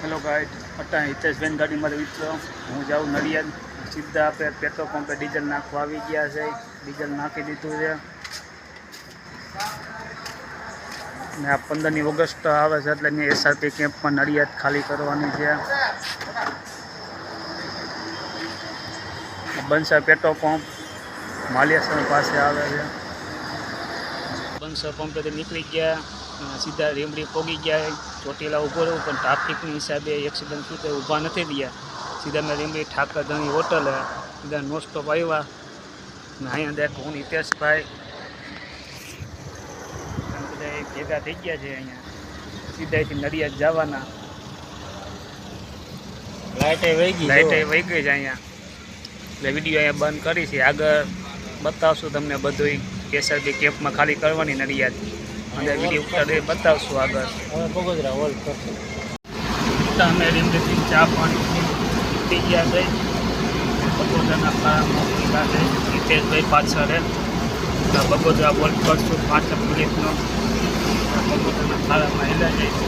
Hello guide, અટાણે હિતેશબેન ગાડીમાં મિત્રો હું જાઉં નડિયાદ. સીધા આપણે પેટ્રોલ પંપે ડીઝલ નાખવા આવી ગયા છે. ડીઝલ નાખી દીધું છે ને આ 15મી ઓગસ્ટ આવે છે એટલે મેં SRP કેમ્પમાં નડિયાદ ખાલી કરવાની છે. બંસર પેટ્રોલ પંપ માલિયાસણ પાસે આવે છે. બંસર પંપેથી નીકળી ગયા, સીધા રીમડી પોગી ગયા. ચોટીલા ઊભો રહ્યું પણ ટ્રાફિકની હિસાબે એક્સિડન્ટ થયું તો ઊભા નથી રહ્યા. સીધા મેં રીમડી ઠાકરધણી હોટલે સીધા નો સ્ટોપ આવ્યા ને અહીંયા દેખ હું હિતેશભાઈ બધા ભેગા થઈ ગયા છે. અહીંયા સીધાથી નડિયાદ જવાના. લાઇટે વહી ગઈ છે અહીંયા એટલે વિડીયો અહીંયા બંધ કરી છે. આગળ બતાવશું તમને બધું. SRP કેમ્પમાં ખાલી કરવાની નડિયાદ અને વિડીયો ઉતારી બતાવશું આગળ. હવે બગોદરા હોલ્ડ કરશે. અમે રીમડીથી ચા પાણી પી ગયા છે. બગોદરાના ખાડામાં પીધા છે. હિતેશભાઈ પાછળ બગોદરા હોલ્ડ કરશું 5 મિનિટનો. બગોદરાના ખાડામાં હેલા જાય છે.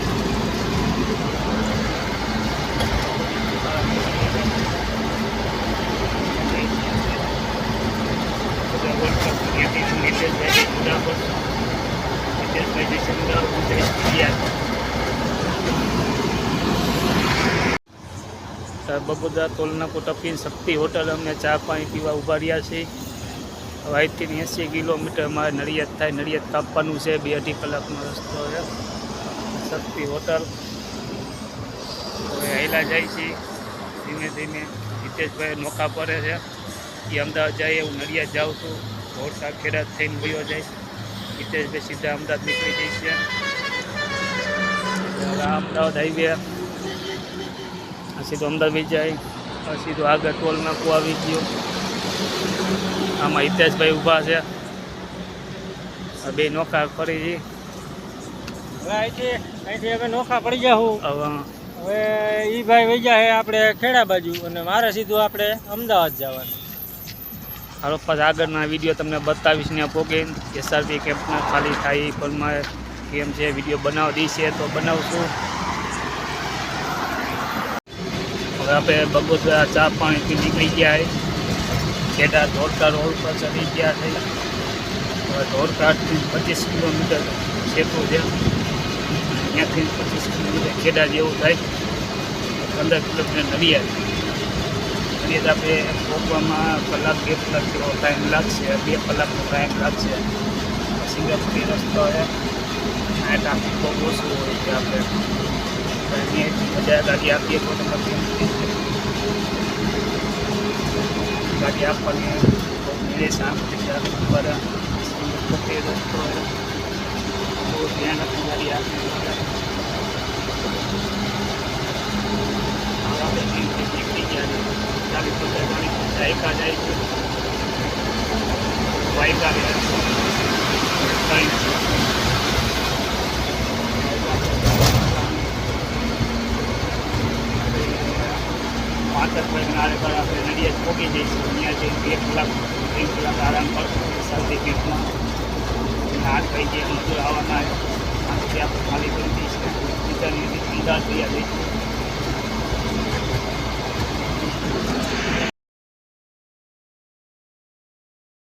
બગોદરા ટોલનાકો ટપીને શક્તિ હોટલ અમને ચા પાણી પીવા ઊભા રહ્યા છે. હવે અહીંથી 80 કિલોમીટર મારે નડિયાદ થાય. નડિયાદ કાપવાનું છે. 2-2.5 કલાકનો રસ્તો છે. શક્તિ હોટલ હવે હેલા જાય છે ધીમે ધીમે. હિતેશભાઈ નોખા પડે છે. એ અમદાવાદ જાય, હું નડિયાદ જાઉં છું. ધોળકા ખેડા થઈને ગયો જાય. હિતેશભાઈ સીધા અમદાવાદ નીકળી જાય છે. અમદાવાદ હાઈવે સીધું અમદાવાદ જાય. સીધું આગળ ટોલ નાકું આવી ગયું. આમાં હિતેશભાઈ ઊભા છે. બે નોખા પડી છે. અહીંથી હવે નોખા પડી જાઉં. હવે ઈ ભાઈ વહી જાય આપણે ખેડા બાજુ અને મારે સીધું આપણે અમદાવાદ જવાનું. હાલો પાછા આગળના વિડીયો તમને બતાવીશ ને પોગે SRP કેમ્પના ખાલી થાય પણ કેમ છે વિડીયો બનાવવા દઈશે તો બનાવશું. હવે આપણે બગોદરા ચા પાણીથી નીકળી ગયા. ખેડા ધોળકા રોડ પર ચડી ગયા છે. હવે ધોળકાથી 25 કિલોમીટર છેટું છે. ત્યાંથી 25 કિલોમીટર ખેડા જેવું થાય. 15 કિલોમીટર નડિયાદ. નડિયાદ આપણે પહોંચવામાં કલાક 2 કલાક જેવો ટાઈમ લાગશે. 2 કલાકનો ટાઈમ લાગશે. સિંગાપુરી રસ્તો છે. આ ટ્રાફિક બહુ ઓછું હોય છે. આપણે બધા ગાડી આપીએ તો ગાડી આપવાની મળે છે. આમ પર રસ્તો બહુ ધ્યાન આપી ગાડી આપી નીકળી ગયા. ચાલી પચાસ એકા જાય છે. બાઇક આવી આપણે નડિયાદ પહોંચી જઈશું. ત્યાં જઈને 2 કલાક 3 કલાક આરામ કરશું. SRP કેમ્પમાં 8 વાગે મજૂર આવવાના. આથી આપણે ખાલી કરી દઈશું. બીજાની અમદાવાદ તૈયાર દઈશું.